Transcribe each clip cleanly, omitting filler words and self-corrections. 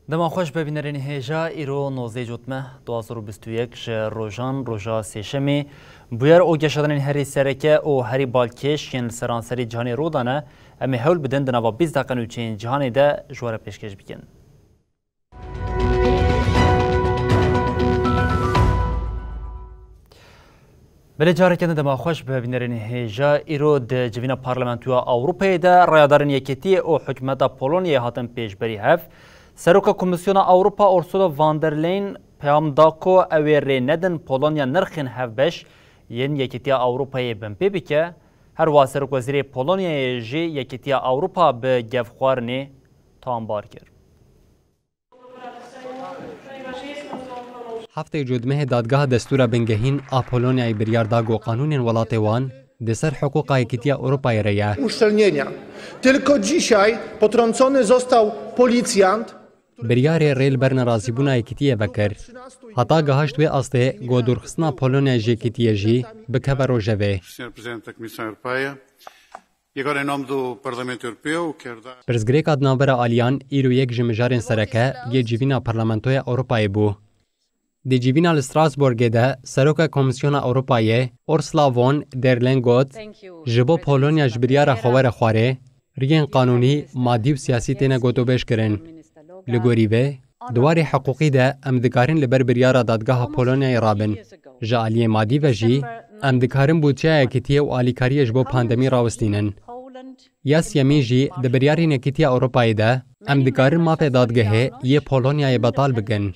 دما خوش ببینرین هجا ایرو 19 جوتمه 2021 ج روزان روزا سیشمی بویر او گشادن هری سرکه او هری بالکش ین سرانسری جهانی رودانه امی هول بدن دنوا 20 دقیقه نوچین جهانی ده جواره پیشکش بکن. بله جاره کنده دما خوش ببینرین هجا ایرو ده جوینا پارلمانتویا اوروپای ده رایادارن یکیتی او حکمت پولونیا هاتن پیشبری هف سروک کمیسیون اوروپا اورسولا واندرلین پیام داکو اویر ندن پولونیا نرخین هفبش ین یکیتیا اوروپای بمپی بکه هر واسروک وزیر پولونیا جی یکیتیا اوروپا به گفخوارنی تانبار کرد. هفته جدمه دادگاه دستور بنگهین آپولونیای بریارداگو قانون ولات وان دسر حقوق یکیتیا اروپای ریا. Uszczelnienia. Tylko dzisiaj potrącony został policjant. بریار ریل برن رازیبونا یکیتیه وکر. حتا گهاشت وی آسته گودورخصنا پولونیا جی یکیتیه جی بکه روژوه. پرزگریک ادنابر آلیان ایرو یک جمجارین سرکه یه جیوینا پارلمانتوی اروپای بو. دی جیوینا لستراسبورگ ده سروک کمیسیون اروپای اورسلا وون در لین گوت جبو پولونیا جبریار خوار خواره ریین قانونی مادی و سیاسی تینه گوتو بیش کرن. لگوریوه دواری حقوقی ده امدکارین لبر بریار دادگاه پولونیا رابن جالی مادی و جی امدکارین بودجه یکیتیه و آلیکاری جبو پاندمی راوستینن. یاس یمی جی ده بریارین یکیتیه اروپای ده امدکارین ماپ دادگاه یه پولونیای بطال بگن.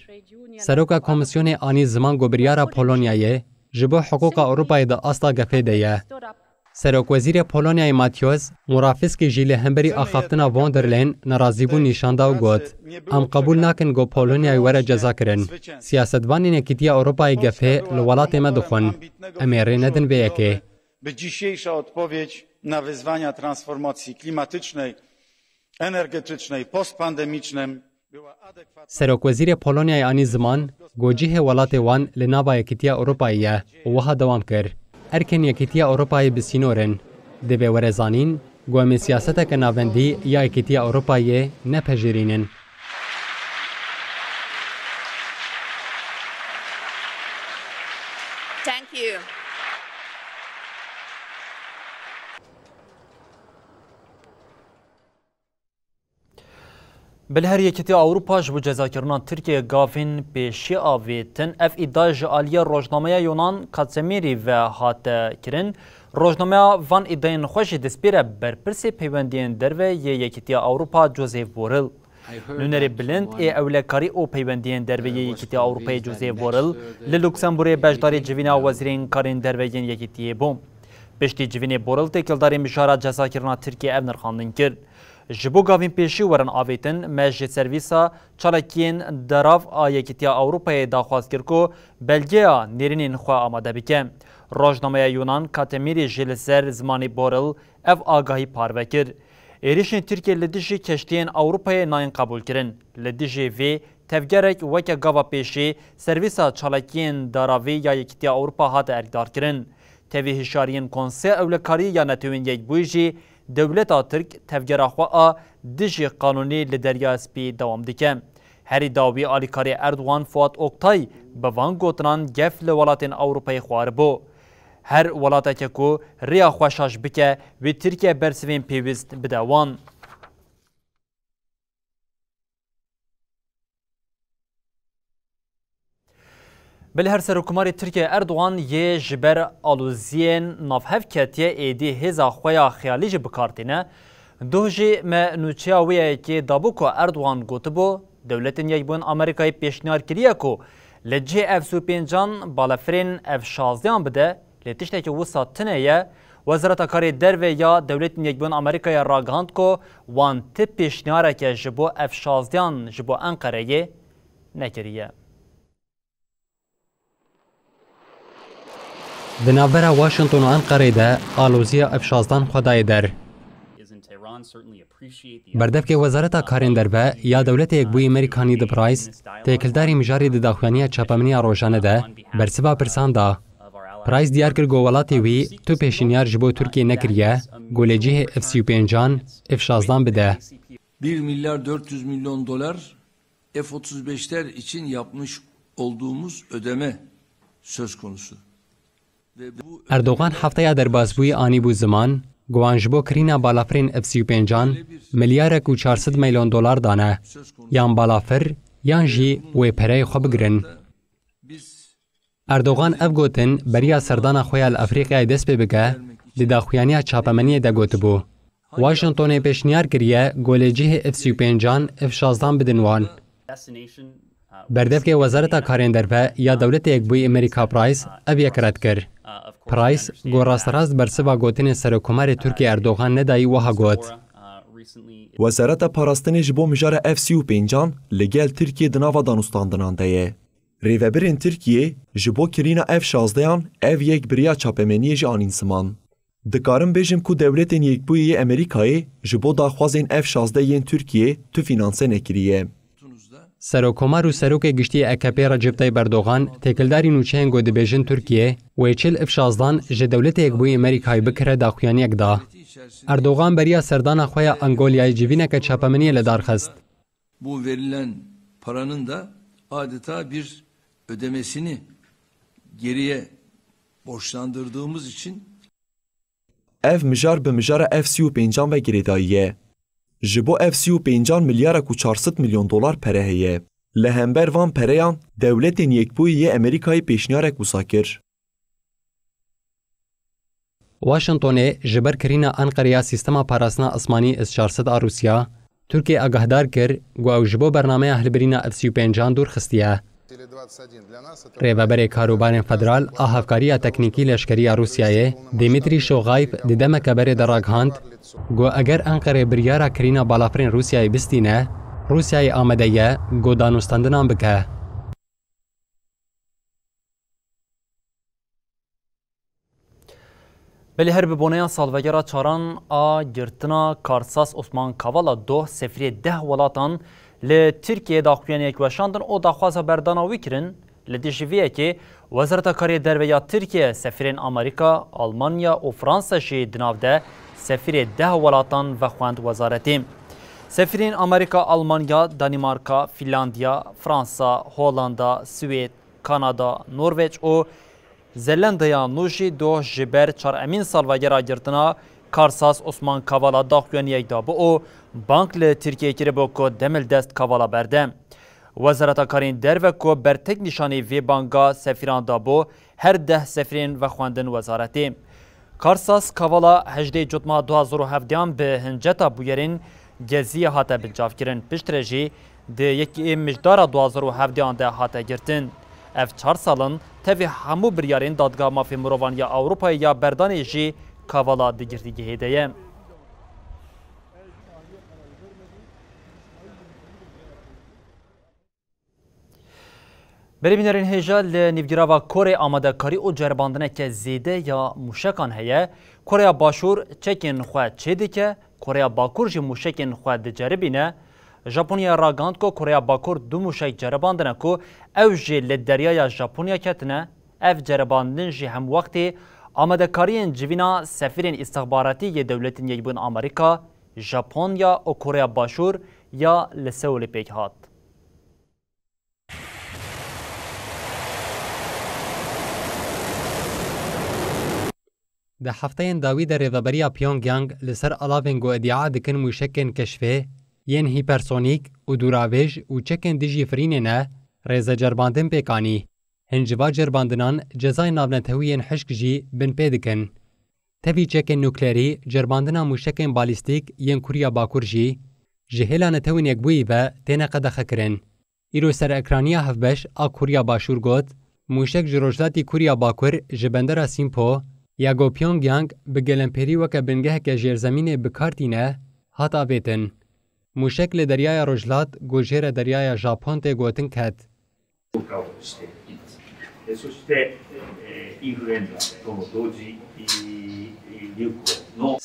سروک کمیسیون آنی زمان گوبریارا پولونیای جبو حقوق اروپای ده آستا گفه ده. سروک وزیر پولونیای ماتیوز مرافسکی جیل همبری آخافتنا واندرلین نرازیبون نشانده و گوت ام قبول نکن گو پولونیای وره جزا کرن. سیاستوانی نکیتیا اروپای گفه لولات ما دخون امیره ندن به یکی. By dzisiejsza odpowiedź na wyzwania transformacji klimatycznej, energetycznej, postpandemicznym سروک وزیر پولونیای آنی زمان گوجیه ولات وان لنابا یکیتیا اروپاییه و وها دوام کرد. ارکن یکیتیا اروپایی بسینورن دبی ورزانین گومی سیاسته که ناوندی یا یکیتیا اروپایی نپجرینن. Thank you. بلهر یکیتی اوروپا جبو جزا کرنان ترکیه گافین پیشی آویتن اف ایداج آلیا روزنامه یونان کاتسمیری و هات کرن روزنامه وان ایداین خوش دسپیره برپرسی پیوندین دروه یکیتی اوروپا جوزیف بورل نونری بلند ای اولکاری او پیوندین دروه یکیتی اوروپای جوزیف بورل للوکسمبوری بجداری جوینا وزیرین کارین دروه یکیتی بوم پشتی جوین بورل تکلداری مشاره جزا کرنان ترکیه او نرخاندن کرد جبو گاوین پیشی ورن آویتن مجد سرویسا چالکین دراف آیکیتیا اوروپای داخواست کرد که بلگیا نیرینین خواه آماده بکن. روزنامه یونان کاتمیری جلسر زمانی بورل اف آگاهی پارو کرد. ایریشن ترکیه لدیجی کشتین اوروپای ناین قبول کرن. لدیجی وی تفگرک وکه گاوا پیشی سرویسا چالکین دراوی یا یکیتیا اوروپا هات اردار کرن. تفی هشارین کنسه اولکاری یا نتوین یک بویجی دولت ترک تفجر خوا دژی قانونی لدریا سپی دوام دکه. هری داوی آلیکاری اردوان فوات اوکتای به وان گوتنان گف لولاتین اوروپای خوار بو. هر ولاتا که کو ریا خوشاش بکه و ترکیه برسوین پیوست بدوان. بله هر سرکماری ترکیه اردوان یه جبر آلوزین نافهف کتیه ایدی هزا خویا خیالی جی بکارتینه دو جی منوچیاویه که دابو که اردوان گوته بو دولتین یک بون امریکای پیشنهاد کریه که لجه اف سوپینجان بالافرین اف 16 بده لتشته که وسط تنه وزارت کاری در و یا دولت یکبون آمریکا یا راگهاند کو وان تپ پیشنهاره که جبو F-16 جبو انقره نکریه. Di navbera Washington û Enqereyê alozîya F-16 xwedayê der. Berdevkê Wezareta Karên Derve ya Dewletê Yekbûyî Amerîkanî di Price, têkildarî mijarê di daxuyaniya çapemeniya rojane de bersiva pirsan da. Price diyar kir got welatê wî tu pêşînyar ji bo Tirkiye nekiriye, golêcihê F-35 F-16 bide. 1 milyar 400 milyon dolar F-35'ler için yapmış olduğumuz ödeme söz konusu. Erdogan heftaya derbasbûyî anî bû ziman, guan ji bo kirîna balafirên F-35 milyarek û 400 milyon dolar dane, yan balafir yan jî wê pereyê xwe bigirin. Erdogan ev gotin beriya serdana xwe ya li Efrîqyayê dest pê bike, di daxuyaniya çapemeniyê de gotibû. Washingtonê pêşniyar kiriye golêcihê F-35 F-16 bidin wan. Berdevkê Wezareta Karên Derve ya Dewletê Yekbûyî Amerîka Price ev yek red kir. Price got rastrast bersiva gotinê Serokkomarê Tirkiye Erdogan nedayî wiha got. Wezareta Parastinê ji bo mijara F-35 li gel Tirkiye di nava danûstandinan de ye. Rêvebirên Tirkiye ji bo kirîna F-16 ev yek biriya çapemeniyê jî anîn ziman. Dikarim bêjim ku Dewletên Yekbûyî Amerîkayê ji bo daxwazên F-16 yên Tirkiye tu finanse nekiriye. Serokkomar û Serokê Giştî AKP Recep Tayyip Erdogan têkildarî nûçeyên got dibêjin Tirkiye wê çil F-16 ji Dewletê Yekbûyî Amerîkayê bikire daxuyaniyek da. Erdogan beriya serdana xwe ya Angolyayê civîneke çapemeniyê li dar xist. Bu verilen paranın da adeta bir ödemesini geriye borçlandırdığımız için Ev mijar bi mijara F-35 ve girêdayî ye. Ji bo F-35 milyarek û 400 milyon dolar pere heye. Li hember van pereyan Dewletên Yekbûyî Amerîkayê pêşniyarek wisa kir. Washingtonê ji ber kirîna Enqereya sîstema parastina esmanî S-400 a Rûsya, Tirkiye agahdar kir got ew ji bo bernameya hilbirîna F-35 dûr xistiye. Rêveberê Karûbarên Federal a Hevkariya Teknîkî Leşkeriya Rûsyayê, Dmitry Shogayev di demeke berê de ragihand, got eger Enqere biryara kirîna balafirên Rûsyayê bistîne, Rûsyayê amade ye got danûstandinan bike. Belê her bi boneya salvegera çaran a girtina Karsas Osman Kavala sefirê 10 welatan li Tirkiye daxuyaniyek weşandin û daxwaza berdana wî kirin li dijîviyekê Wezareta Karê Derve ya Tirkiye sefirên Amerîka, Almanya û Fransa jî di nav de sefirê 10 welatan vexwend wezaretê. Sefirên Amerîka, Almanya, Danimarka, Finlandiya, Fransa, Hollanda, Swêd, Kanada, Norveç û Zelandaya nû jî ji ber çaremîn salvegera girtina Karsas Osman Kavala daxuyaniyek dabû û bank li Tirkiye kiribû ku demil dest Kavala berde. Wezareta Karên Derve ku bertek nîşanî vê banka sefiran dabû her 10 sefirên vexwendin wezaretê. Karsas Kavala 18 Cutma 2017 bi hinceta bûyerên geziyê hate bincavkirin piştre jî di yekê mijdara 2017 de hate girtin. Ev 4 salin tevê hemû biryarên dadgeha mafê mirovan ya Ewropayê ya berdanê jî Kavala di girtîgehê de ye. Berêbînerên hêja li nîvgirava Korê amadekarî û ceribandineke zêde ya mûşekan heye. Koreya Başûr çekên xwe çê dike, Koreya Bakur jî mûşekên xwe diceribîne. Japonya ragand ku Koreya Bakur du mûşek ceribandine ku ew jê li deryaya Japonya ketine, ev ceribandin jî hemwektê amadekariyên civîna sefirên îstixbaratî yê Dewletên Yekbûyî Amerîka, Japonya û Koreya Başûr ya li Seulê pêk hat. Di hefteyên dawî de rêveberiya Pyongyang li ser alavên got iddia dikin mûşekên keşfê, yên hipersonîk û dûravêj û çekên dijî firînê ne rêze ceribandin pêk anî. Hinciva ceribandinan cezayên navnetewiyên hişk jî bin pê dikin. Tevî çekên nuklerî ceribandina mûşekên balîstîk yên Kuriya Bakur jî ji hêla netewên Yekbûyî ve têne qedexekirin. Îro serekraniya hevbeş a Kuriya Başûr got, mûşek ji rojdatî Kuriya Bakur ji bendera Sîmpo یاگو پیونگیانگ به گلمپری وکه بنگهک ژێرزەمینێ بکارتینە هات ئاوێتن. موشک لە دەریایە ڕۆژلات گۆژێرە دەریایە ژاپۆن تێ گوتن کەت.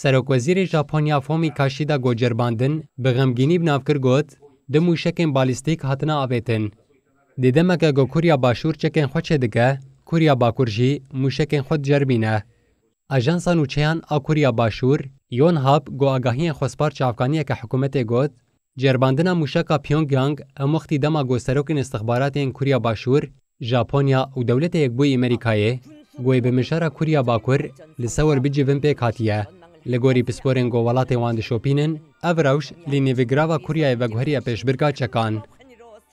سەرۆکوەزیری ژاپۆنیا فۆمی کاشیدا گۆجێرباندن بە غەمگینی بناوکر گوت دە موشکên بالیستیک hatine avêtin. Di demeke got Kurya Başûr çekên xwe çêdike, Kurya Bakur jî mûşekên xwe diceribîne. Ajansa nûçeyan a Kurya Başûr Yonhap got agahiyên xwespar çavkaniyeke hikûmetê got, cerbandina mûşeka Pyongyang em wextî dema got serokên istixbaratên Kurya Başûr, Japonya û dewletê Yekbûyî Amerîkayê goyê bi mijara Kurya Bakur li sewer bicivin pêk hatiye. Li gorî pisporên got welatê wan dişopînin, ev rewş li nêvîgirava Kuryayê veguheriya pêşbirka çekan.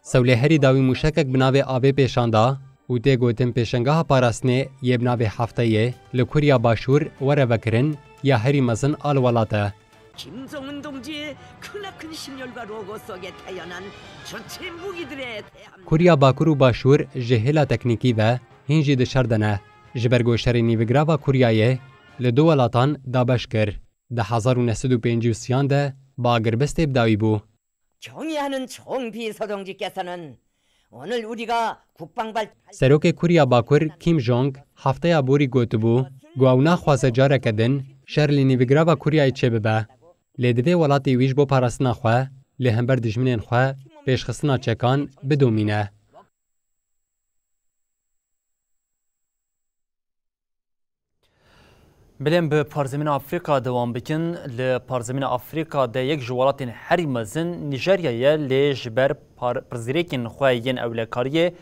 Sewlêherî dawî mûşekek bi navê avê pêşanda û tê gotin pêşengeha parastinê yê bi navê hefteyê li Kurya Başûr were vekirin ya herî mezin a li welate. 김정은 동지의 크나큰 심혈과 로고 속에 태어난 주체 무기들의 대함. Kurya Bakur û Başûr ji hêla teknîkî ve hîn jî dişer dene. Ji ber goşerê nîvîgirava Kuryayê li du welatan dabeş kir. Di 1953 de bi agirbestê bidawî bû. 경의하는 총비서동지께서는 오늘 우리가 국방발 Serokê Kurya Bakur Kim Jong hefteya borî gotibû got ew naxwaze careke din şer li nîvîgirava Kuryayê çêbibe. Lê divê welatê wî ji bo parastina xwe lê hember dijminên xwe pêşxistina çekan bidomîne. Bilên bi Parzemîna Afrika dewam bikin. Li Parzemîna Afrika de yek ji welatên herî mezin Nîjeryayê lê ji ber pirzîrekên xwe yên ewlekariyê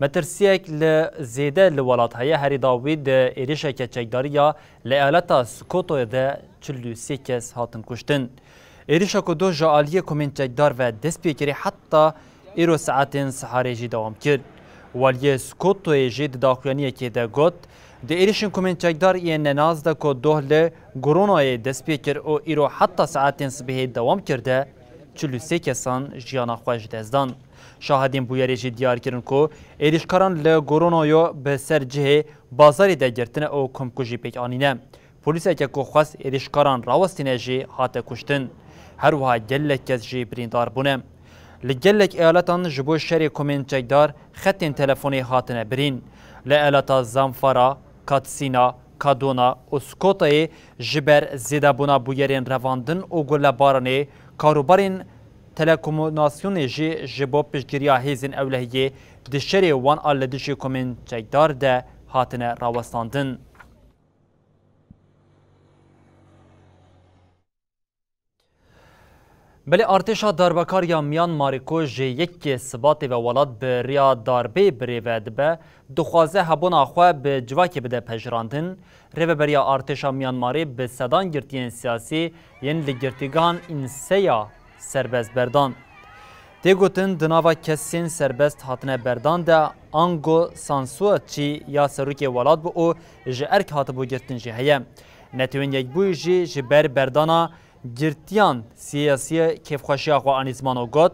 metirsiyek li zêde li welat heye herî dawî di êrişeke çekdariya li eyaleta Skotoyê de 43 kes hatin kuştin. Êrişa ku do ji aliyê komên çekdar ve destpêkerî heta îro saetên siharê jî dewam kir. Waliyê Skotoyê jî di daxuyaniyekê de got di êrişên komên çekdar yên nenaz de ku doh li Goronayê dest pê kir û îro heta saetên sibihê dewam kir de 43 kesan jiyana xwe ji dest dan. Şahidên bûyerê jî diyar kirin ku êrişkaran li Goronoyo bi ser cihê bazarê de girtine û komku jî pêk anîne. Polîseke ku xwest êrişkaran rawestîne jî hate kuştin. Her wiha gelek kes jî birîndar bûne. Li gelek eyaletan ji bo şerê komên çekdar xetên telefonê hatine birîn. Li eyaleta Zamfara, Katsina, Kaduna û Skotayê ji ber zêdebûna bûyerên revandin û gulebaranê karobarên telekomûnasyonê jî ji bo piştgiriya hêzên ewlehiyê di şerê wan a li dijî komên çekdar de hatine rawestandin. Belê artêşa darbekariya Myanmarê ku ji yekê Sibatê ve welat bi rêya darbê birêve dibe, dixwaze hebûna xwe bi civakê bide pejirandin, rêveberiya artêşa Myanmarê bi sedan girtiyên siyasî yên li girtîgehan înseya serbest berdan. Tê gotin di nava kesên serbest hatine berdan de Aung San Suu Kyi ya serokê welat bû û ji erk hatibû girtin jî heye. Netewên Yekbûyî jî ji ber berdana girtiyan siyasiye kêfxweşiya xwe anîzmano got,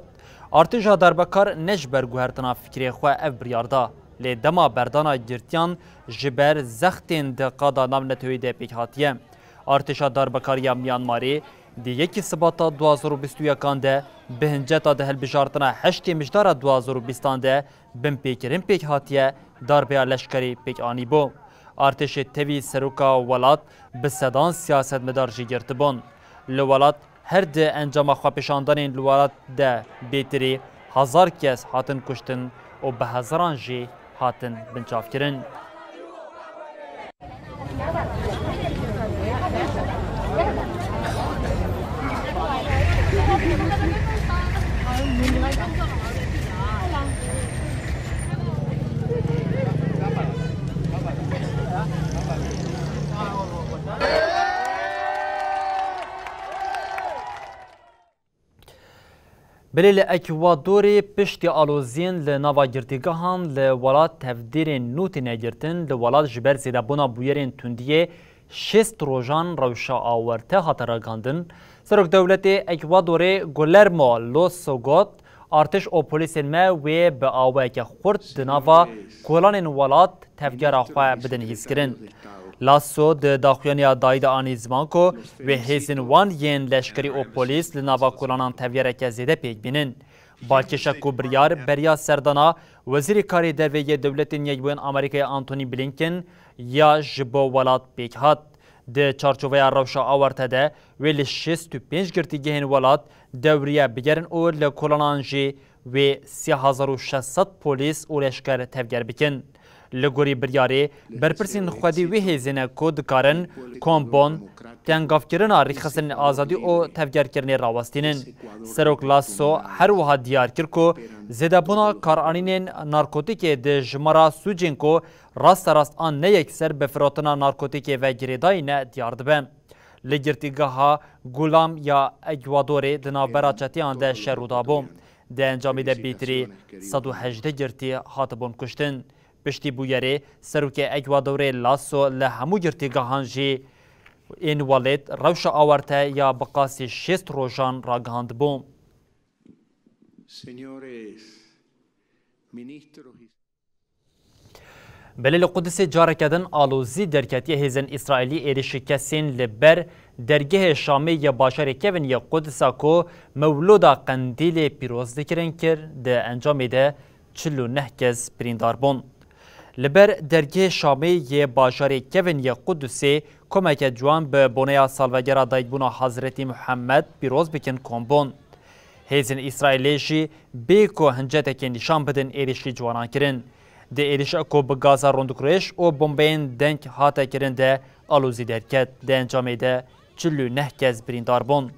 artêşa darbekar ne ji ber guhertina fikrê xwe ev biryarda, lê dema berdana girtiyan ji ber zextên di qada nav netewê de pêk hatiye. Artêşa darbekariya Myanmarê di yekî Sibata 2021 de bi hinceta di hilbijartina heştê mijdara 2020 de bin pêkirin pêk hatiye, darbeya leşkerî pêk anîbû. Artêşê tevî seroka welat bi sedan siyasetmedar jî girtibûn. Li welat her di encama xwepêşandanên li welat de bêtirî 1000 kes hatin kuştin û bi hezaran jî hatin binçavkirin. Belê li Ekwadorê piştî aloziyên li nava girtîgehan li welat tevdîrên nû têne girtin, li welat ji ber zêdebûna bûyerên tundiyê 6 rojan rewşa awerte hate ragandin. Serokdewletê Ekwadorê Guillermo Lasso got artêş û polîsên me wê bi awayeke xurt di nava kolanên welat tevgera xwe bidin hîzkirin. لاسو د داخوانیا دایده آنی زمان کو و هیزن وان ین لشکری او پولیس لناوا کولانان تاویره که زیده پیک بینن. بالکشک کو بریار بریا سردانا وزیر کاری درویه دولت نیجبوین آمریکای آنتونی بلینکن یا جبو ولات پیک هات. د چارچوبه روشا آورته ده و 65 گرتیگهن ولات دوریه بگرن او لکولانان جی و 3600 پولیس و لشکر تفگر بکن. لگوری بریاری برپرسین خودی و هیزینه کود کارن کامبون تنگاف کرنا ریخسن آزادی او تفگر کرنی راوستینن. سروک لاسو هر وها دیار کرکو زیده بنا کارانین نارکوتیک ده جمارا سوجین کو راست آن نه یکسر به فراتنا نارکوتیک و گریدای نه دیار دبن. لگرتیگاه گولام یا اگوادوری دنابرا چتیان ده شرودا بوم. ده انجامی ده بیتری 118 گرتی هاتبون کشتن. پشتی بویری سروک اگوادوری لاسو لهمو گرتیگاهان جی این والد روش آورته یا بقاسی 6 روزان را گهاند بوم. بلیل قدس جارکدن آلوزی درکتی هیزن اسرائیلی ایریش کسین لبر درگه شامی یا باشار کون یا قدس کو مولودا قندیل پیروز دکرن کر ده انجام ده 49 کس بریندار بون. لبر درگه شامی یا باشار کون یا قدسی کمک جوان به بونیا سالوگر دایبونا حضرت محمد پیروز بکن کامبون. هیزن اسرائیلی جی بیکو هنجت که نشان بدن ایریشی جوانان کرن. ده ایریش اکو بگازا روندکروش و بومبین دنک هاتا کرن ده آلوزی درکت ده انجامه ده 49 کس بریندار بون.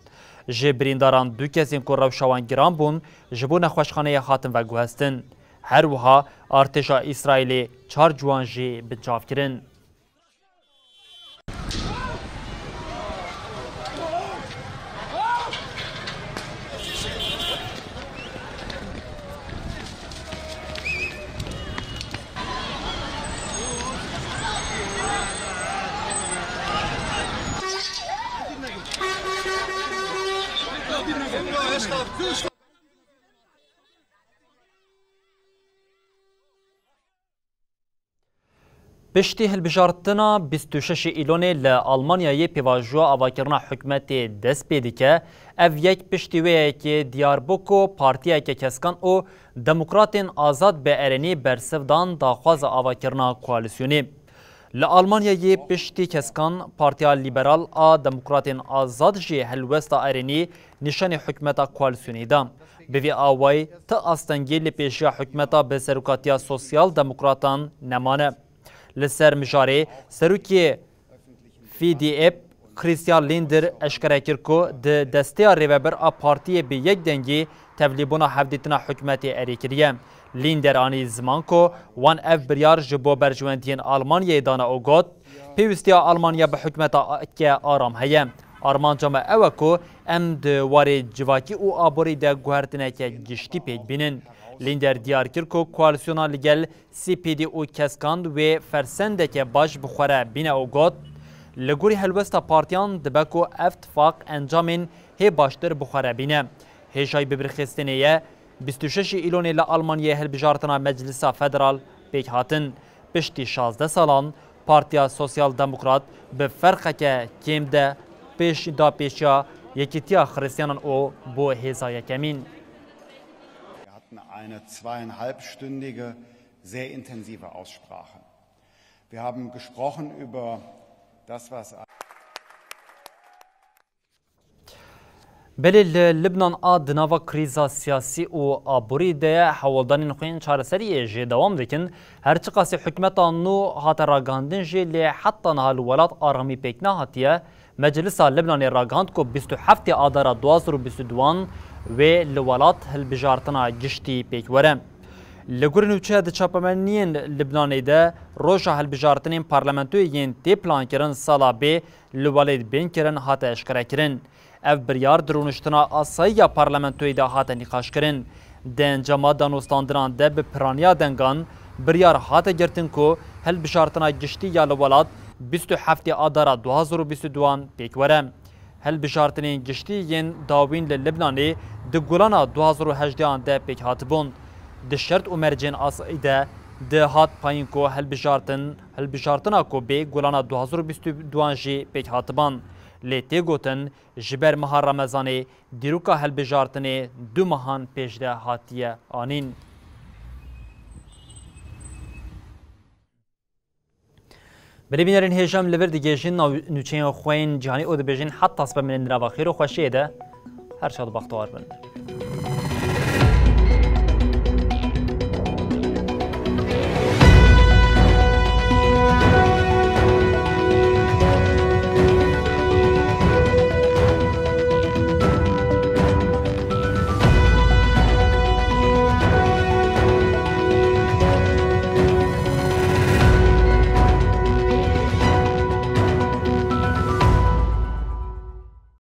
جه برینداران 2 کسین که روشوان گران بون جبون خوشخانه خاتم و گوهستن. هر وها ارتشا اسرائیلی 4 جوان جی بجاف کرن. پشتی هلبجارتنا 26 ایلونه لآلمانیای پیواجوا آواکرنا حکمت دست پیدی که او یک پشتیوه که دیاربوکو پارتیه که کسکان او دموکراتین آزاد به ارنی برسفدان داخواز آواکرنا کوالیسیونی. لآلمانیای پشتی کسکان پارتیا لیبرال آ دموکراتین آزاد جی هلوستا ارنی نشان حکمت کوالیسیونی دام. بوی آوای تا آستنگی لپیشی حکمتا به سروکاتیا سوسیال دموکراتان نمانه. لسر مجاری سروکی FDP کریستیان لیندر اشکره کرکو ده دسته ریوبر آ پارتی به یک دنگی تبلیبونا حفدیتنا حکمت اریکریه. لیندر آنی زمان کو وان اف بریار جبو برجوانتین آلمانیای دانا اوگوت پیوستیا آلمانیا به حکمت که آرام هیم. آرمان جامع اوکو ام دواری جواکی او آبوری ده گوهرتنه که گشتی پیک بینن. لیندر دیار کرکو کوالسیونا لگل CPD او کسکاند و فرسنده که باش بخوره بینه او گوت لگوری هلوستا پارتیان دبکو اتفاق انجامین هی باشتر بخوره بینه. هیشای ببرخستنیه 26 ایلونی لآلمانیه هلبجارتنا مجلسا فدرال پیک هاتن. پشتی 16 سالان پارتیا سوسیال دموکرات به فرقه که کم ده پیش دا پیشیا یکیتیا خریستیانان او بو هیزای کمین. Eine 2,5-stündige, sehr intensive Aussprache. Wir haben gesprochen über das, was... بله لبنان آد نوا کریزا سیاسی و آبوری ده حوالدانین خوین چارسری جه دوام دکن هرچی قاسی حکمتا نو هات راگاندن جه لی حتی نهال ولات آرامی پیکنا هاتیه مجلسا لبنان راگاند کو 27 آدارا 2022 و لولات هلبجارتنا گشتی پیک وره. لگورنوچه ده چاپمنین لبنانی ده روشا هلبجارتنین پارلمنتویین تی پلان کرن سالا بی لولید بین کرن هات اشکره کرن. اف بریار درونشتنا آسایی پارلمنتوی ده هات نقاش کرن. دن جما دانوستاندران ده به پرانیا دنگان بریار هات گرتن کو هلبجارتنا گشتی یا لولات 27 آدارا 2022 پیک وره. هلبجارتنین گشتی ین داوین لبنانی ده گولانا 2018 ده پیک هاتبون. ده شرط و مرجین آسایی ده ده هات پایین کو هلبجارتنا کو به گلان 2022 جی پیک هاتبان لیتی گوتن جبر ماه رمضان دیروکا هلبجارتنه 2 ماهان پیش ده هاتیه آنین. بلی بینرین هیجم لور دیگهشین نوچین خوین جهانی او دبیجین حتی صبح من نروا خیر و خوشیه ده هر شاد بختوار بند.